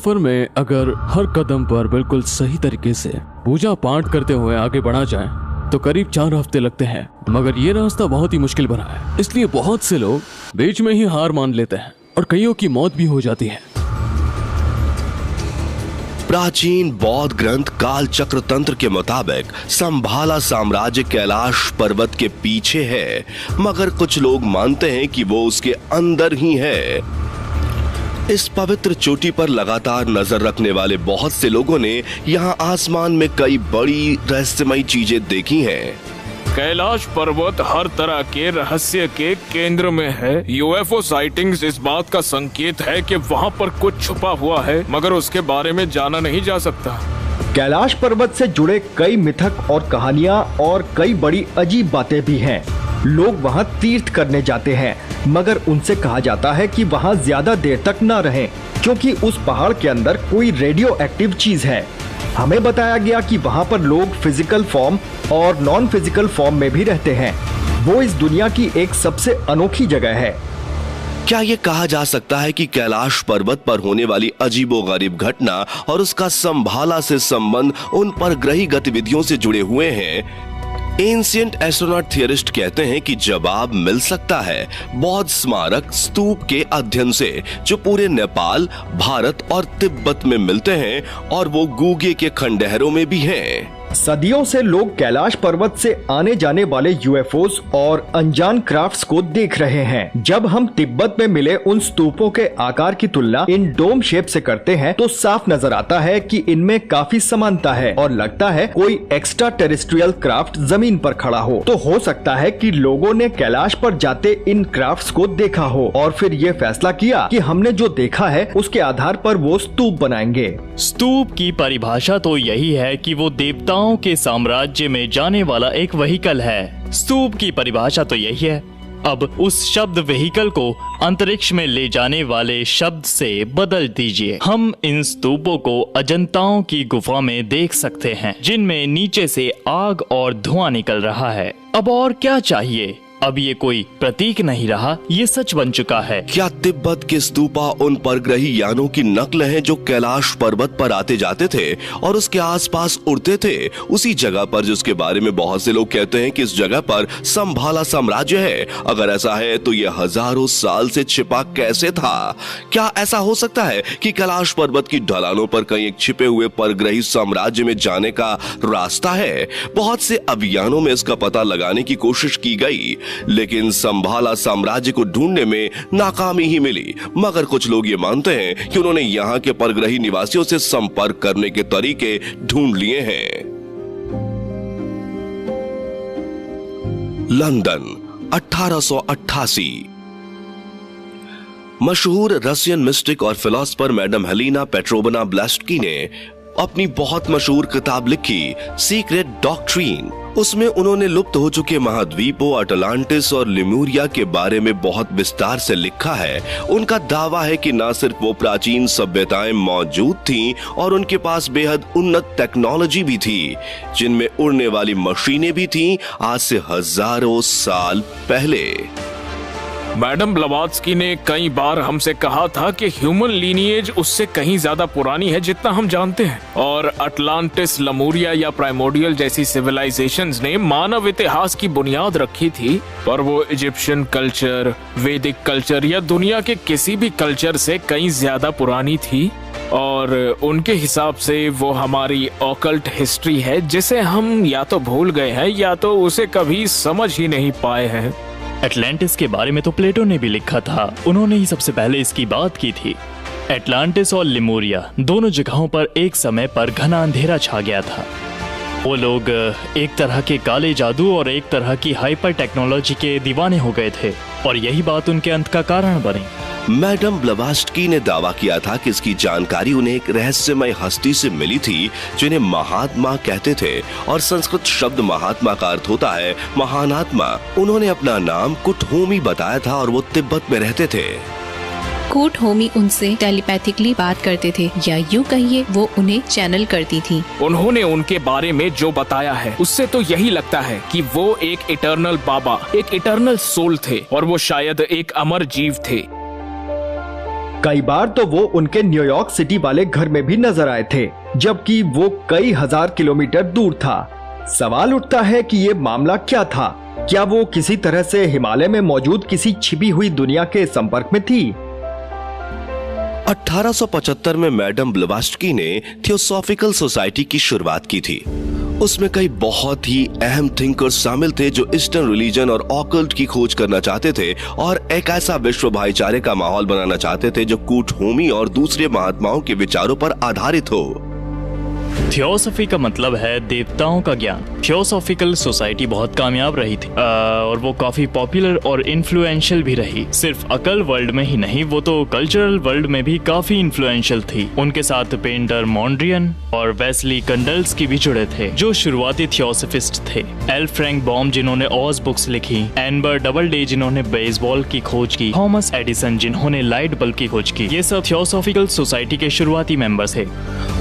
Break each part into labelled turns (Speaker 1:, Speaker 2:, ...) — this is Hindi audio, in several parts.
Speaker 1: सफर में अगर हर कदम पर बिल्कुल सही तरीके से पूजा पाठ करते हुए आगे बढ़ा जाए तो करीब 4 हफ्ते लगते हैं, मगर ये रास्ता बहुत ही मुश्किल भरा है। इसलिए बहुत से लोग बीच में ही हार मान लेते हैं और कईयों की मौत भी हो जाती है।
Speaker 2: प्राचीन बौद्ध ग्रंथ काल चक्र तंत्र के मुताबिक संभाला साम्राज्य कैलाश पर्वत के पीछे है, मगर कुछ लोग मानते हैं कि वो उसके अंदर ही है। इस पवित्र चोटी पर लगातार नजर रखने वाले बहुत से लोगों ने यहाँ आसमान में कई बड़ी रहस्यमयी चीजें देखी हैं।
Speaker 3: कैलाश पर्वत हर तरह के रहस्य के केंद्र में है। यूएफओ साइटिंग्स इस बात का संकेत है कि वहाँ पर कुछ छुपा हुआ है, मगर उसके बारे में जाना नहीं जा सकता।
Speaker 4: कैलाश पर्वत से जुड़े कई मिथक और कहानियाँ और कई बड़ी अजीब बातें भी हैं। लोग वहाँ तीर्थ करने जाते हैं, मगर उनसे कहा जाता है कि वहाँ ज्यादा देर तक न रहें, क्योंकि उस पहाड़ के अंदर कोई रेडियो एक्टिव चीज है। हमें बताया गया कि वहाँ पर लोग फिजिकल फॉर्म और नॉन फिजिकल फॉर्म में भी रहते हैं। वो इस दुनिया की एक सबसे अनोखी जगह है।
Speaker 2: क्या ये कहा जा सकता है कि कैलाश पर्वत पर होने वाली अजीबोगरीब घटना और उसका संभाला से संबंध उन परग्रही गतिविधियों से जुड़े हुए हैं? एंशिएंट एस्ट्रोनॉट थियरिस्ट कहते हैं कि जवाब मिल सकता है बौद्ध स्मारक स्तूप के अध्ययन से, जो पूरे नेपाल, भारत और तिब्बत में मिलते हैं और वो गूगे के खंडहरों में भी हैं।
Speaker 4: सदियों से लोग कैलाश पर्वत से आने जाने वाले यूएफओस और अनजान क्राफ्ट्स को देख रहे हैं। जब हम तिब्बत में मिले उन स्तूपों के आकार की तुलना इन डोम शेप से करते हैं तो साफ नजर आता है कि इनमें काफी समानता है और लगता है कोई एक्स्ट्रा टेरेस्ट्रियल क्राफ्ट जमीन पर खड़ा हो। तो हो सकता है कि लोगों ने कैलाश पर जाते इन क्राफ्ट्स को देखा हो और फिर ये फैसला किया कि हमने जो देखा है उसके आधार पर वो स्तूप बनाएंगे।
Speaker 5: स्तूप की परिभाषा तो यही है कि वो देवताओं के साम्राज्य में जाने वाला एक व्हीकल है। स्तूप की परिभाषा तो यही है। अब उस शब्द व्हीकल को अंतरिक्ष में ले जाने वाले शब्द से बदल दीजिए। हम इन स्तूपों को अजंताओं की गुफा में देख सकते हैं, जिनमें नीचे से आग और धुआं निकल रहा है। अब और क्या चाहिए? अब ये कोई प्रतीक नहीं रहा, ये सच बन चुका है।
Speaker 2: क्या तिब्बत के स्तूपा उन परग्रही यानों की नकल हैं जो कैलाश पर्वत पर आते जाते थे और उसके आसपास उड़ते थे, उसी जगह पर जिसके बारे में बहुत से लोग कहते हैं कि इस जगह पर संभाला साम्राज्य है? अगर ऐसा है तो ये हजारों साल से छिपा कैसे था? क्या ऐसा हो सकता है कि कैलाश पर्वत की ढलानों पर कहीं एक छिपे हुए परग्रही साम्राज्य में जाने का रास्ता है? बहुत से अभियानों में इसका पता लगाने की कोशिश की गई, लेकिन संभाला साम्राज्य को ढूंढने में नाकामी ही मिली। मगर कुछ लोग ये मानते हैं कि उन्होंने यहाँ के परग्रही निवासियों से संपर्क करने के तरीके ढूंढ लिए हैं। लंदन 1888। मशहूर रशियन मिस्टिक और फिलोसफर मैडम हेलेना पेट्रोवना ब्लैवात्स्की ने अपनी बहुत मशहूर किताब लिखी, सीक्रेट डॉक्ट्रिन। उसमें उन्होंने लुप्त हो चुके महाद्वीपों अटलांटिस और लिम्यूरिया के बारे में बहुत विस्तार से लिखा है। उनका दावा है कि न सिर्फ वो प्राचीन सभ्यताएं मौजूद थीं और उनके पास बेहद उन्नत टेक्नोलॉजी भी थी, जिनमें उड़ने वाली मशीनें भी थीं आज से हजारों साल पहले।
Speaker 3: मैडम ब्लवात्स्की ने कई बार हमसे कहा था कि ह्यूमन लीनिएज उससे कहीं ज्यादा पुरानी है जितना हम जानते हैं, और अटलांटिस, लमूरिया या प्राइमोर्डियल जैसी सिविलाइजेशंस ने मानव इतिहास की बुनियाद रखी थी, पर वो इजिप्शियन कल्चर, वैदिक कल्चर या दुनिया के किसी भी कल्चर से कहीं ज्यादा पुरानी थी। और उनके हिसाब से वो हमारी ऑकल्ट हिस्ट्री है, जिसे हम या तो भूल गए हैं या तो उसे कभी समझ ही नहीं पाए हैं।
Speaker 5: एटलांटिस के बारे में तो प्लेटो ने भी लिखा था, उन्होंने ही सबसे पहले इसकी बात की थी। एटलांटिस और लिमोरिया दोनों जगहों पर एक समय पर घना अंधेरा छा गया था। वो लोग एक तरह के काले जादू और एक तरह की हाइपर टेक्नोलॉजी के दीवाने हो गए थे, और यही बात उनके अंत का कारण बनी।
Speaker 2: मैडम ब्लवात्स्की ने दावा किया था कि इसकी जानकारी उन्हें एक रहस्यमय हस्ती से मिली थी, जिन्हें महात्मा कहते थे, और संस्कृत शब्द महात्मा का अर्थ होता है महान आत्मा। उन्होंने अपना नाम कुटहोमी बताया था और वो तिब्बत में रहते थे।
Speaker 6: कुटहोमी उनसे टेलीपैथिकली बात करते थे, या यूं कहिए वो उन्हें चैनल करती थी।
Speaker 3: उन्होंने उनके बारे में जो बताया है उससे तो यही लगता है कि वो एक इटर्नल बाबा, एक इटर्नल सोल थे, और वो शायद एक अमर जीव थे।
Speaker 4: कई बार तो वो उनके न्यूयॉर्क सिटी वाले घर में भी नजर आए थे, जबकि वो कई हजार किलोमीटर दूर था। सवाल उठता है कि ये मामला क्या था? क्या वो किसी तरह से हिमालय में मौजूद किसी छिपी हुई दुनिया के संपर्क में थी?
Speaker 2: 1875 में मैडम ब्लवात्स्की ने थियोसॉफिकल सोसाइटी की शुरुआत की थी। उसमें कई बहुत ही अहम थिंकर्स शामिल थे जो ईस्टर्न रिलीजन और ऑकल्ट की खोज करना चाहते थे और एक ऐसा विश्व भाईचारे का माहौल बनाना चाहते थे जो कूट होमी और दूसरे महात्माओं के विचारों पर आधारित हो।
Speaker 5: थियोसॉफी का मतलब है देवताओं का ज्ञान। थियोसॉफिकल सोसाइटी बहुत कामयाब रही थी और वो काफी पॉपुलर और इन्फ्लुएंशियल भी रही। सिर्फ अकल वर्ल्ड में ही नहीं, वो तो कल्चरल वर्ल्ड में भी काफी इन्फ्लुएंशियल थी। उनके साथ पेंटर मॉन्ड्रियन और वेस्ली कंडल्स की भी जुड़े थे, जो शुरुआती थियोसॉफिस्ट थे। एल फ्रैंक बॉम जिन्होंने ऑज बुक्स लिखी, एम्बर डबलडे जिन्होंने बेसबॉल की खोज की, थॉमस एडिसन जिन्होंने लाइट बल्ब की खोज की, ये सब थियोसॉफिकल सोसाइटी के शुरुआती मेंबर्स थे।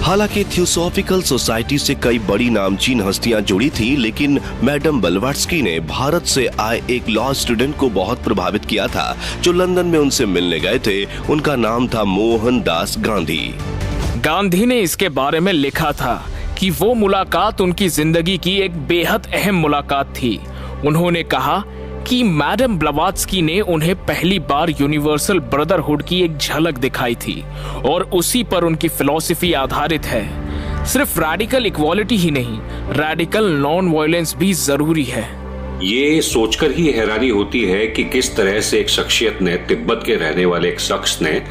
Speaker 2: हालांकि थियोसॉफिकल सोसाइटी से कई बड़ी नामचीन हस्तियां जुड़ी थी, लेकिन मैडम ब्लवात्स्की ने भारत से आए एक लॉ स्टूडेंट को बहुत प्रभावित किया था जो लंदन में उनसे मिलने गए थे। उनका नाम था मोहनदास गांधी।
Speaker 3: गांधी ने इसके बारे में लिखा था कि वो मुलाकात उनकी जिंदगी की एक बेहद अहम मुलाकात थी। उन्होंने कहा कि मैडम ब्लवात्स्की ने उन्हें पहली बार यूनिवर्सल ब्रदरहुड की एक झलक दिखाई थी और उसी पर उनकी फिलॉसफी आधारित है। सिर्फ रैडिकल इक्वालिटी ही नहीं, रैडिकल नॉन वायलेंस भी जरूरी है।
Speaker 7: ये सोचकर ही हैरानी होती है कि किस तरह से एक शख्सियत ने, तिब्बत के रहने वाले एक शख्स ने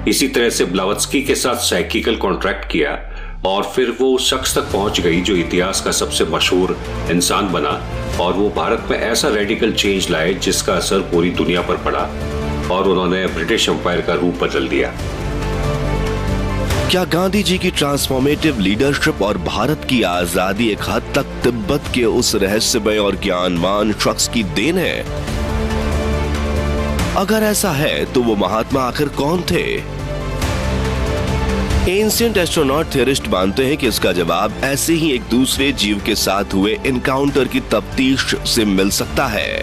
Speaker 7: इसी तरह से ब्लवात्स्की के साथ साइकिकल कॉन्ट्रैक्ट किया और फिर वो उस शख्स तक पहुंच गई जो इतिहास का सबसे मशहूर इंसान बना और वो भारत में ऐसा रेडिकल चेंज लाए जिसका असर पूरी दुनिया पर पड़ा और उन्होंने ब्रिटिश एम्पायर का रूप बदल दिया।
Speaker 2: क्या गांधी जी की ट्रांसफॉर्मेटिव लीडरशिप और भारत की आजादी एक हद तक तिब्बत के उस रहस्यमय और ज्ञानवान शख्स की देन है? अगर ऐसा है तो वो महात्मा आखिर कौन थे? एंशिएंट एस्ट्रोनॉट थियरिस्ट मानते हैं कि इसका जवाब ऐसे ही एक दूसरे जीव के साथ हुए इनकाउंटर की तफ्तीश से मिल सकता है।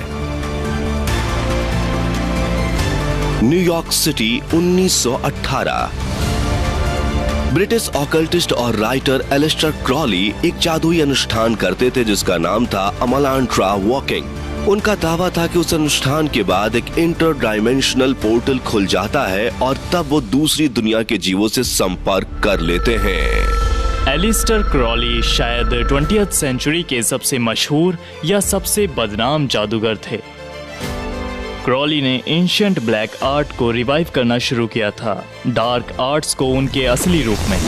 Speaker 2: New York city 1918। ब्रिटिश ऑकल्टिस्ट और राइटर एलिस्टर क्रॉली एक जादुई अनुष्ठान करते थे जिसका नाम था अमलांट्रा वॉकिंग। उनका दावा था कि उस अनुष्ठान के बाद एक इंटर डायमेंशनल पोर्टल खुल जाता है और तब वो दूसरी दुनिया के जीवों से संपर्क कर लेते हैं।
Speaker 5: एलिस्टर क्रॉली शायद 20th सेंचुरी के सबसे मशहूर या सबसे बदनाम जादूगर थे। क्रॉली ने एंशिएंट ब्लैक आर्ट को रिवाइव करना शुरू किया था, डार्क आर्ट्स को उनके असली रूप में।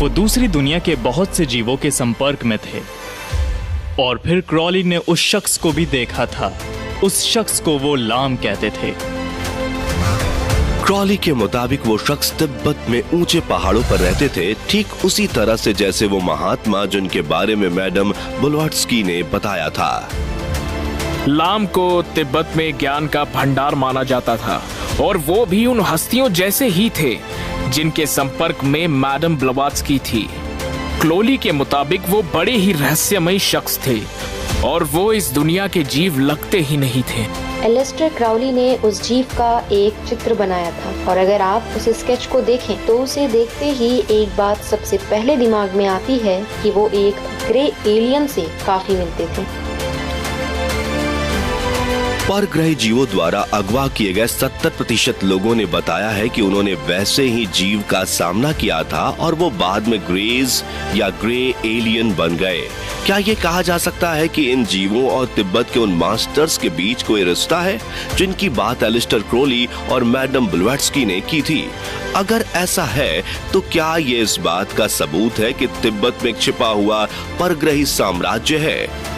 Speaker 5: वो दूसरी दुनिया के बहुत से जीवों के संपर्क में थे और फिर क्रॉली ने उस शख्स को भी देखा था। उस शख्स को वो लाम कहते थे।
Speaker 2: क्रॉली के मुताबिक वो शख्स तिब्बत में ऊंचे पहाड़ों पर रहते थे, ठीक उसी तरह से जैसे वो महात्मा जिनके बारे में मैडम ब्लवात्स्की ने बताया था।
Speaker 3: लाम को तिब्बत में ज्ञान का भंडार माना जाता था और वो भी उन हस्तियों जैसे ही थे जिनके संपर्क में मैडम ब्लवात्स्की थी। क्लोली के मुताबिक वो बड़े ही रहस्यमयी शख्स थे और वो इस दुनिया के जीव लगते ही नहीं थे।
Speaker 8: एलिस्टर क्राउली ने उस जीव का एक चित्र बनाया था और अगर आप उस स्केच को देखें तो उसे देखते ही एक बात सबसे पहले दिमाग में आती है कि वो एक ग्रे एलियन से काफी मिलते थे।
Speaker 2: परग्रही जीवों द्वारा अगवा किए गए 70% लोगों ने बताया है कि उन्होंने वैसे ही जीव का सामना किया था और वो बाद में ग्रेज या ग्रे एलियन बन गए। क्या ये कहा जा सकता है कि इन जीवों और तिब्बत के उन मास्टर्स के बीच कोई रिश्ता है जिनकी बात एलिस्टर क्रॉली और मैडम ब्लवात्स्की ने की थी? अगर ऐसा है तो क्या ये इस बात का सबूत है कि तिब्बत में छिपा हुआ परग्रही साम्राज्य है?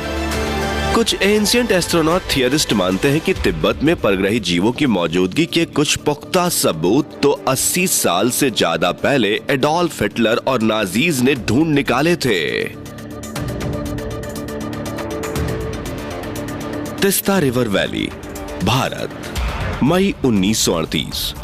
Speaker 2: कुछ एंशिएंट एस्ट्रोनॉट थियरिस्ट मानते हैं कि तिब्बत में परग्रही जीवों की मौजूदगी के कुछ पुख्ता सबूत तो 80 साल से ज्यादा पहले एडोल्फ हिटलर और नाजीज ने ढूंढ निकाले थे। तीस्ता रिवर वैली, भारत, मई 1938।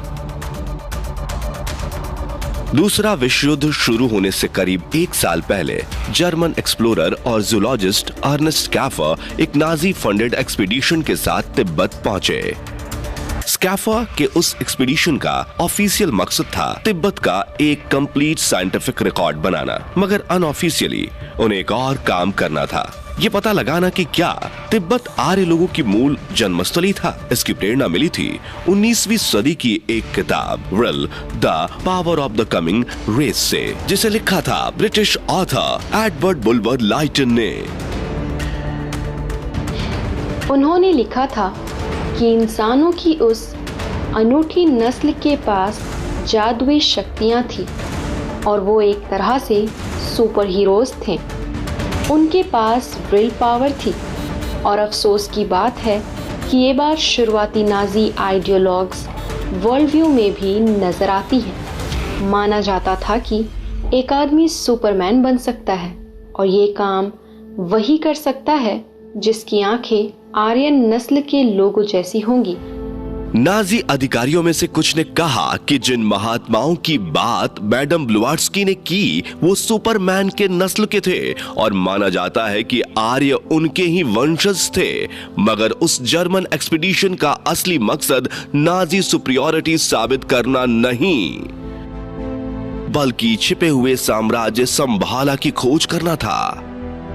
Speaker 2: दूसरा विश्व युद्ध शुरू होने से करीब 1 साल पहले जर्मन एक्सप्लोरर और जूलॉजिस्ट अर्नेस्ट कैफर एक नाजी फंडेड एक्सपीडिशन के साथ तिब्बत पहुंचे। स्कैफा के उस एक्सपीडिशन का ऑफिशियल मकसद था तिब्बत का एक कंप्लीट साइंटिफिक रिकॉर्ड बनाना, मगर अनऑफिशियली उन्हें एक और काम करना था, ये पता लगाना कि क्या तिब्बत आर्य लोगों की मूल जन्मस्थली था। इसकी प्रेरणा मिली थी 19वीं सदी की एक किताब Vril the power of the coming race से, जिसे लिखा था British author Edward Bulwer Lytton ने।
Speaker 8: उन्होंने लिखा था कि इंसानों की उस अनूठी नस्ल के पास जादुई शक्तियां थी और वो एक तरह से सुपर हीरोज थे। उनके पास विल पावर थी और अफसोस की बात है कि ये बात शुरुआती नाजी आइडियोलॉग्स वर्ल्ड व्यू में भी नजर आती है। माना जाता था कि एक आदमी सुपरमैन बन सकता है और ये काम वही कर सकता है जिसकी आंखें आर्यन नस्ल के लोगों जैसी होंगी।
Speaker 2: नाजी अधिकारियों में से कुछ ने कहा कि जिन महात्माओं की बात मैडम ब्लवात्स्की ने की वो सुपरमैन के नस्ल के थे और माना जाता है कि आर्य उनके ही वंशज थे, मगर उस जर्मन एक्सपीडिशन का असली मकसद नाजी सुपीरियरिटी साबित करना नहीं, बल्कि छिपे हुए साम्राज्य शंबाला की खोज करना था।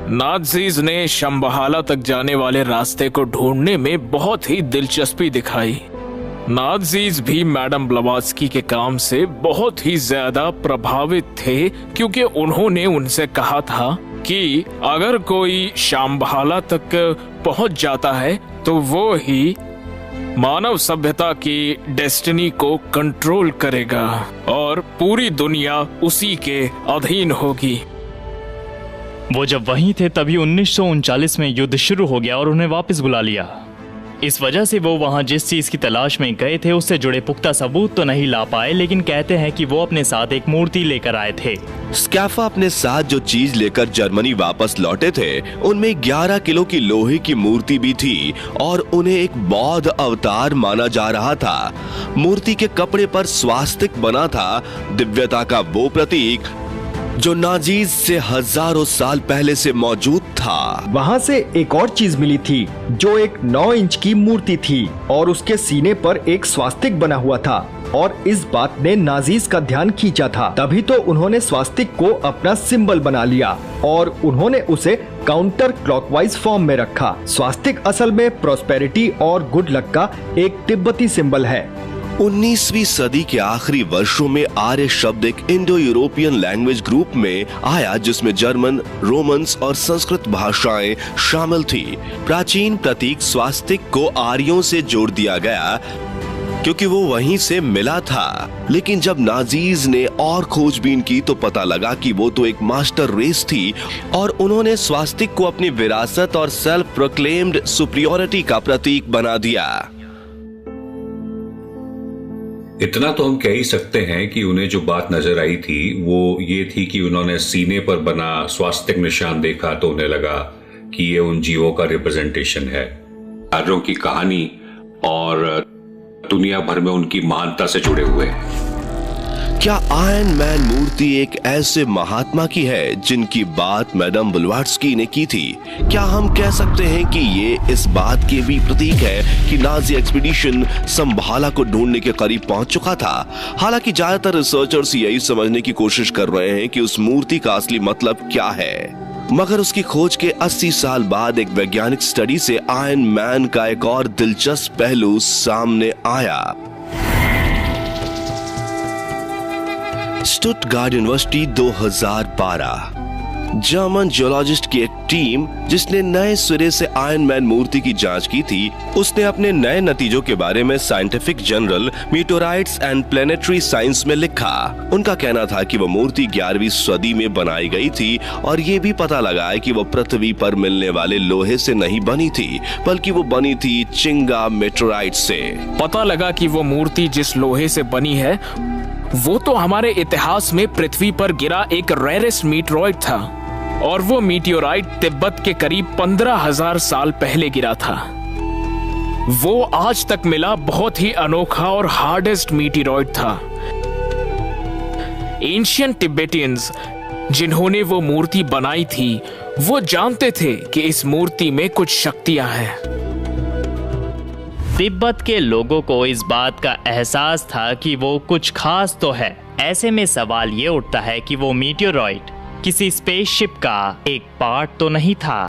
Speaker 3: नाज़ीज ने शंबाला तक जाने वाले रास्ते को ढूंढने में बहुत ही दिलचस्पी दिखाई। नाज़ीज भी मैडम ब्लवात्स्की के काम से बहुत ही ज्यादा प्रभावित थे, क्योंकि उन्होंने उनसे कहा था कि अगर कोई शंबाला तक पहुंच जाता है तो वो ही मानव सभ्यता की डेस्टिनी को कंट्रोल करेगा और पूरी दुनिया उसी के अधीन होगी।
Speaker 5: वो जब वहीं थे तभी 1939 में युद्ध शुरू हो गया और उन्हें वापस बुला लिया। इस वजह से वो वहां जिस चीज की तलाश में गए थे उससे जुड़े पुख्ता सबूत तो नहीं ला पाए, लेकिन कहते हैं कि वो अपने साथ एक मूर्ति लेकर आए थे।
Speaker 2: स्कैफा अपने साथ जो चीज लेकर जर्मनी वापस लौटे थे उनमें 11 किलो की लोहे की मूर्ति भी थी और उन्हें एक बौद्ध अवतार माना जा रहा था। मूर्ति के कपड़े पर स्वास्तिक बना था, दिव्यता का वो प्रतीक जो नाजीज से हजारों साल पहले से मौजूद था।
Speaker 4: वहाँ से एक और चीज मिली थी जो एक 9 इंच की मूर्ति थी और उसके सीने पर एक स्वास्तिक बना हुआ था और इस बात ने नाजीज का ध्यान खींचा था। तभी तो उन्होंने स्वास्तिक को अपना सिंबल बना लिया और उन्होंने उसे काउंटर क्लॉकवाइज फॉर्म में रखा। स्वास्तिक असल में प्रॉस्पेरिटी और गुड लक का एक तिब्बती सिंबल है।
Speaker 2: 19वीं सदी के आखिरी वर्षों में आर्य शब्द एक इंडो यूरोपियन लैंग्वेज ग्रुप में आया जिसमें जर्मन, रोमन्स और संस्कृत भाषाएं शामिल थी। प्राचीन प्रतीक स्वास्तिक को आर्यों से जोड़ दिया गया क्योंकि वो वहीं से मिला था, लेकिन जब नाजीज ने और खोजबीन की तो पता लगा कि वो तो एक मास्टर रेस थी और उन्होंने स्वास्तिक को अपनी विरासत और सेल्फ प्रोक्लेम्ड सुपीरियरिटी का प्रतीक बना दिया।
Speaker 7: इतना तो हम कह ही सकते हैं कि उन्हें जो बात नजर आई थी वो ये थी कि उन्होंने सीने पर बना स्वास्तिक निशान देखा तो उन्हें लगा कि ये उन जीवों का रिप्रेजेंटेशन है। आर्यों की कहानी और दुनिया भर में उनकी महानता से जुड़े हुए हैं।
Speaker 2: क्या आयरन मैन मूर्ति एक ऐसे महात्मा की है जिनकी बात मैडम ब्लवात्स्की ने की थी? क्या हम कह सकते हैं कि ये इस बात के भी प्रतीक है कि नाजी एक्सपीडिशन शंबाला को ढूंढने के करीब पहुंच चुका था? हालांकि ज्यादातर रिसर्चर्स यही समझने की कोशिश कर रहे हैं कि उस मूर्ति का असली मतलब क्या है, मगर उसकी खोज के 80 साल बाद एक वैज्ञानिक स्टडी से आयरन मैन का एक और दिलचस्प पहलू सामने आया। स्टुटगार्ट यूनिवर्सिटी 2012 जर्मन जियोलॉजिस्ट की एक टीम जिसने नए सिरे से आयरन मैन मूर्ति की जांच की थी, उसने अपने नए नतीजों के बारे में scientific journal meteorites and planetary science में लिखा। उनका कहना था कि वो मूर्ति 11वीं सदी में बनाई गई थी और ये भी पता लगा है कि वो पृथ्वी पर मिलने वाले लोहे से नहीं बनी थी, बल्कि वो बनी थी चिंगा मेटोराइट से।
Speaker 3: पता लगा कि वो मूर्ति जिस लोहे से बनी है वो तो हमारे इतिहास में पृथ्वी पर गिरा एक रेयरेस्ट मीटरॉइड था और वो मीटियोराइट तिब्बत के करीब 15,000 साल पहले गिरा था। वो आज तक मिला बहुत ही अनोखा और हार्डेस्ट मीटियोराइड था। एंशियंट तिब्बतियंस जिन्होंने वो मूर्ति बनाई थी वो जानते थे कि इस मूर्ति में कुछ शक्तियां हैं।
Speaker 5: तिब्बत के लोगों को इस बात का एहसास था कि वो कुछ खास तो है। ऐसे में सवाल ये उठता है कि वो मीटियोरॉइड किसी स्पेसशिप का एक पार्ट तो नहीं था।